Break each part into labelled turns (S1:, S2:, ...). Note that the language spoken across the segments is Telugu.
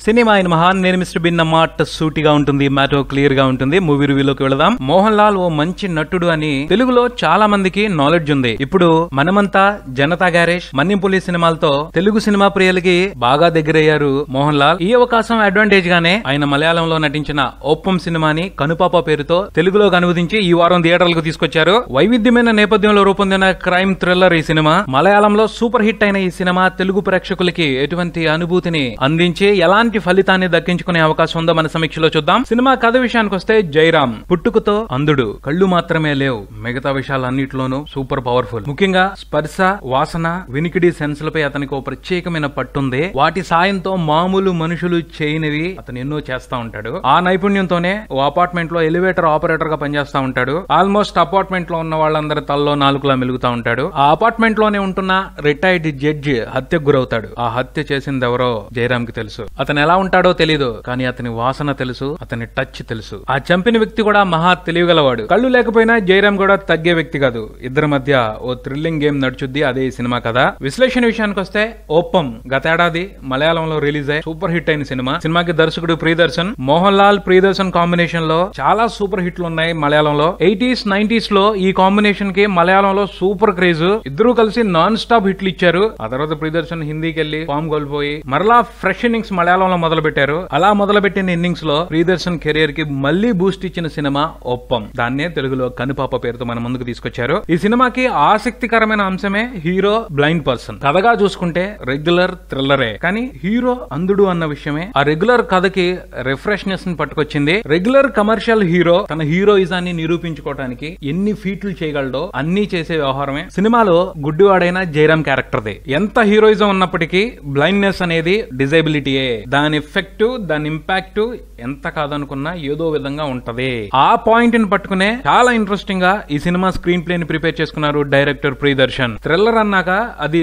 S1: సినిమా అయిన మహాన్ నేను మిస్టర్ బిన్ మాట సూటిగా ఉంటుంది, మ్యాటో క్లియర్ గా ఉంటుంది. మూవీ రివ్యూలోకి వెళదాం. మోహన్ లాల్ ఓ మంచి నటుడు అని తెలుగులో చాలా మందికి నాలెడ్జ్ ఉంది. ఇప్పుడు మనమంతా, జనతా గ్యారేజ్, మన్యంపులి సినిమాలతో తెలుగు సినిమా ప్రియులకి బాగా దగ్గరయ్యారు మోహన్ లాల్. ఈ అవకాశం అడ్వాంటేజ్ గానే ఆయన మలయాళంలో నటించిన ఓప్పం సినిమాని కనుపాప పేరుతో తెలుగులోకి అనువదించి ఈ వారం థియేటర్లకు తీసుకొచ్చారు. వైవిధ్యమైన నేపథ్యంలో రూపొందిన క్రైమ్ థ్రిల్లర్ ఈ సినిమా. మలయాళంలో సూపర్ హిట్ అయిన ఈ సినిమా తెలుగు ప్రేక్షకులకి ఎటువంటి అనుభూతిని అందించి ఎలాంటి ఫలితాన్ని దక్కించుకునే అవకాశం ఉందో మన సమీక్షలో చూద్దాం. సినిమా కథ విషయానికి వస్తే, జయరాం పుట్టుకతో అంధుడు, కళ్ళు మాత్రమే లేవు, మిగతా విషయాలన్నిటిలోనూ సూపర్ పవర్ఫుల్. ముఖ్యంగా స్పర్శ, వాసన, వినికిడి సెన్స్ లపై అతనికి ఓ ప్రత్యేకమైన పట్టుంది. వాటి సాయంతో మామూలు మనుషులు చేయనివి అతను ఎన్నో చేస్తా ఉంటాడు. ఆ నైపుణ్యంతోనే ఓ అపార్ట్మెంట్ లో ఎలివేటర్ ఆపరేటర్ గా పనిచేస్తా ఉంటాడు. ఆల్మోస్ట్ అపార్ట్మెంట్ లో ఉన్న వాళ్ళందరి తల్లో నాలుగులా మెలుగుతా ఉంటాడు. ఆ అపార్ట్మెంట్ లోనే ఉంటున్న రిటైర్డ్ జడ్జి హత్యకు గురవుతాడు. ఆ హత్య చేసింది ఎవరో జయరాం కి తెలుసు. అతను ఎలా ఉంటాడో తెలీదు, కానీ అతని వాసన తెలుసు, అతని టచ్ తెలుసు. ఆ చంపిన వ్యక్తి కూడా మహా తెలియగలవాడు. కళ్ళు లేకపోయినా జయరాం కూడా తగ్గే వ్యక్తి కాదు. ఇద్దరి మధ్య ఓ థ్రిల్లింగ్ గేమ్ నడుచుద్ది. అదే ఈ సినిమా కథ. విశ్లేషణ విషయానికి వస్తే, ఓప్పం గతేడాది మలయాళంలో రిలీజ్ అయ్యి సూపర్ హిట్ అయిన సినిమా. సినిమాకి దర్శకుడు ప్రియదర్శన్. మోహన్ లాల్, ప్రియదర్శన్ కాంబినేషన్ లో చాలా సూపర్ హిట్లు ఉన్నాయి మలయాళంలో. 80s, 90s లో ఈ కాంబినేషన్ కి మలయాళంలో సూపర్ క్రేజ్. ఇద్దరు కలిసి నాన్ స్టాప్ హిట్లు ఇచ్చారు. ఆ తర్వాత ప్రియదర్శన్ హిందీకి వెళ్లి ఫామ్ కోల్పోయి మరలా ఫ్రెష్ ఇన్నింగ్స్ మలయాళంలో మొదలు పెట్టారు. అలా మొదలుపెట్టిన ఇన్నింగ్స్ లో ప్రియదర్శన్ కెరియర్ కి మళ్లీ బూస్ట్ ఇచ్చిన సినిమా ఓప్పం. దాన్నే తెలుగులో కనుపాప పేరుతో మన ముందుకు తీసుకొచ్చారు. ఈ సినిమాకి ఆసక్తికరమైన అంశమే హీరో బ్లైండ్ పర్సన్. కథగా చూసుకుంటే రెగ్యులర్ థ్రిల్లరే, కానీ హీరో అంధుడు అన్న విషయమే ఆ రెగ్యులర్ కథకి రిఫ్రెష్నెస్ ని పట్టుకొచ్చింది. రెగ్యులర్ కమర్షియల్ హీరో తన హీరోయిజాన్ని నిరూపించుకోవడానికి ఎన్ని ఫీట్లు చేయగలడో అన్ని చేసే వ్యవహారమే సినిమాలో గుడ్డివాడైన జయరాం క్యారెక్టర్ది. ఎంత హీరోయిజం ఉన్నప్పటికీ బ్లైండ్నెస్ అనేది డిజైబిలిటీయే. దాని ఎఫెక్ట్, దాని ఇంపాక్ట్ ఎంత కాదనుకున్నా ఏదో విధంగా ఉంటది. ఆ పాయింట్ ని పట్టుకునే చాలా ఇంట్రెస్టింగ్ గా ఈ సినిమా స్క్రీన్ ప్లే ని ప్రిపేర్ చేసుకున్నారు డైరెక్టర్ ప్రియదర్శన్. థ్రిల్లర్ అన్నాక అది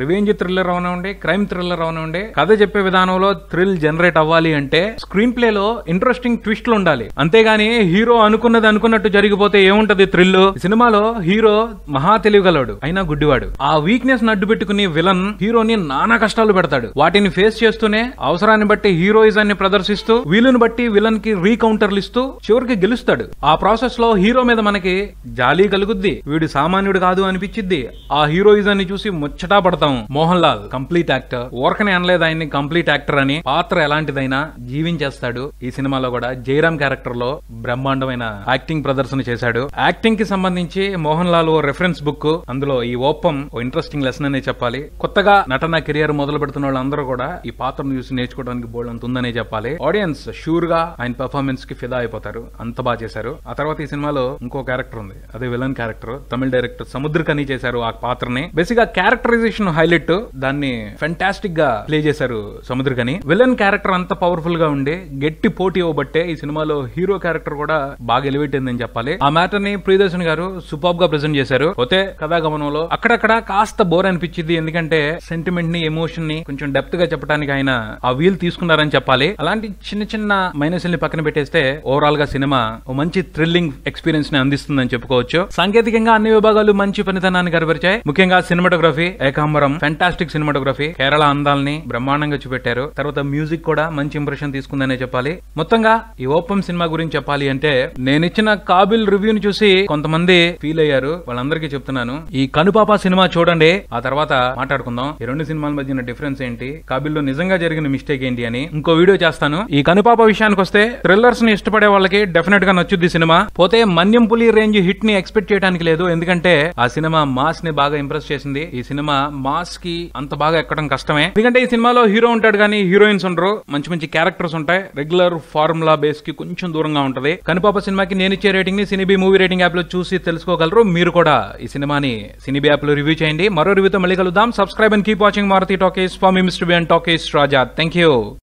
S1: రివెంజ్ థ్రిల్లర్ అవనండి, క్రైమ్ థ్రిల్లర్ అవనండి, కథ చెప్పే విధానంలో థ్రిల్ జనరేట్ అవ్వాలి అంటే స్క్రీన్ ప్లే లో ఇంట్రెస్టింగ్ ట్విస్ట్లు ఉండాలి. అంతేగాని హీరో అనుకున్నది అనుకున్నట్టు జరిగిపోతే ఏముంటది థ్రిల్? సినిమాలో హీరో మహా తెలియగలడు, అయినా గుడ్డివాడు. ఆ వీక్నెస్ నడ్డు పెట్టుకుని విలన్ హీరోని నానా కష్టాలు పెడతాడు. వాటిని ఫేస్ చేస్తూనే అవసరాన్ని బట్టి హీరోయిజాన్ని ప్రదర్శిస్తూ, వీలుని బట్టి విలన్ కి రీకౌంటర్లు ఇస్తూ చివరికి గెలుస్తాడు. ఆ ప్రాసెస్ లో హీరో మీద మనకి జాలీ కలుగుద్ది. వీడు సామాన్యుడు కాదు అనిపించిద్ది. ఆ హీరోయిజాన్ని చూసి ముచ్చటా పడతాం. Mohan Lal complete actor. ఓరకనే అనలేదు ఆయన్ని కంప్లీట్ యాక్టర్ అని. పాత్ర ఎలాంటిదైనా జీవించేస్తాడు. ఈ సినిమాలో కూడా జయరాం క్యారెక్టర్ లో బ్రహ్మాండమైన యాక్టింగ్ ప్రదర్శన చేశాడు. యాక్టింగ్ కి సంబంధించి మోహన్ లాల్ ఓ రెఫరెన్స్ బుక్. అందులో ఈ ఓప్పం ఓ ఇంట్రెస్టింగ్ లెసన్ అనే చెప్పాలి. కొత్తగా నటన కెరియర్ మొదలు పెడుతున్న వాళ్ళందరూ కూడా ఈ పాత్రను చూసి నేర్చుకోవడానికి బోల్డ్ అంత ఉందనే చెప్పాలి. ఆడియన్స్ షూర్ గా ఆయన పెర్ఫార్మెన్స్ కి ఫిదా అయిపోతారు. అంత బాగా చేశారు. ఆ తర్వాత ఈ సినిమాలో ఇంకో క్యారెక్టర్ ఉంది, అదే విలన్ క్యారెక్టర్. తమిళ డైరెక్టర్ సముద్రకని చేశారు ఆ పాత్రని. బేసిక్ గా క్యారెక్టరైజేషన్ హైలైట్. దాన్ని ఫెంటాస్టిక్ గా ప్లే చేశారు సముద్రకని. విలన్ క్యారెక్టర్ అంత పవర్ఫుల్ గా ఉండి గట్టి పోటీ ఇవ్వబట్టే ఈ సినిమాలో హీరో క్యారెక్టర్ కూడా బాగా ఎలివేట్ అయిందని చెప్పాలి. ఆ మ్యాటర్ ని ప్రియదర్శన్ గారు సూపర్ గా ప్రెజెంట్ చేశారు. పోతే కథాగమనంలో అక్కడక్కడ కాస్త బోర్ అనిపించింది. ఎందుకంటే సెంటిమెంట్ ని, ఎమోషన్ ని కొంచెం డెప్త్ గా చెప్పడానికి ఆయన ఆ వీల్ తీసుకున్నారని చెప్పాలి. అలాంటి చిన్న చిన్న మైనస్ ని పక్కన పెట్టేస్తే ఓవరాల్ గా సినిమా ఓ మంచి థ్రిల్లింగ్ ఎక్స్పీరియన్స్ ని అందిస్తుందని చెప్పుకోవచ్చు. సాంకేతికంగా అన్ని విభాగాలు మంచి పనితనాన్ని కనబరిచాయి. ముఖ్యంగా cinematography Ekambaram, fantastic cinematography. Kerala అందాల్ని బ్రహ్మాండంగా చూపెట్టారు. తర్వాత మ్యూజిక్ కూడా మంచి ఇంప్రెషన్ తీసుకుందనే చెప్పాలి. మొత్తంగా ఈ ఓప్పం సినిమా గురించి చెప్పాలి అంటే, నేనిచ్చిన కాబిల్ రివ్యూని చూసి కొంతమంది ఫీల్ అయ్యారు. వాళ్ళందరికీ చెప్తున్నాను, ఈ కనుపాప సినిమా చూడండి, ఆ తర్వాత మాట్లాడుకుందాం ఈ రెండు సినిమాల మధ్య డిఫరెన్స్ ఏంటి, కాబిల్లో నిజంగా జరిగిన మిస్టేక్ ఏంటి అని ఇంకో వీడియో చేస్తాను. ఈ కనుపాప విషయానికి వస్తే, థ్రిల్లర్స్ ని ఇష్టపడే వాళ్ళకి డెఫినెట్ గా నచ్చుద్ది సినిమా. పోతే మన్యంపులి రేంజ్ హిట్ ని ఎక్స్పెక్ట్ చేయడానికి లేదు. ఎందుకంటే ఆ సినిమా మాస్ ని బాగా ఇంప్రెస్ చేసింది. ఈ సినిమా మాస్ కి అంత బాగా ఎక్కడం కష్టమే. ఎందుకంటే ఈ సినిమాలో హీరో ఉంటాడు కానీ హీరోయిన్స్ ఉండరు. మంచి మంచి క్యారెక్టర్స్ ఉంటాయి. రెగ్యులర్ ఫార్ములా బేస్ కి కొంచెం దూరంగా ఉంటది. కనుపాప సినిమాకి నేను ఇచ్చే రేటింగ్ ని సినిబీ మూవీ రేటింగ్ యాప్ లో చూసి తెలుసుకోగలరు. మీరు కూడా ఈ సినిమాని సినిబీ యాప్ లో రివ్యూ చేయండి. మరో రివ్యూతో మళ్ళీ కలుద్దాం. Subscribe and keep watching Maruthi talkies. For me mister B and talkies Raja. Thank you.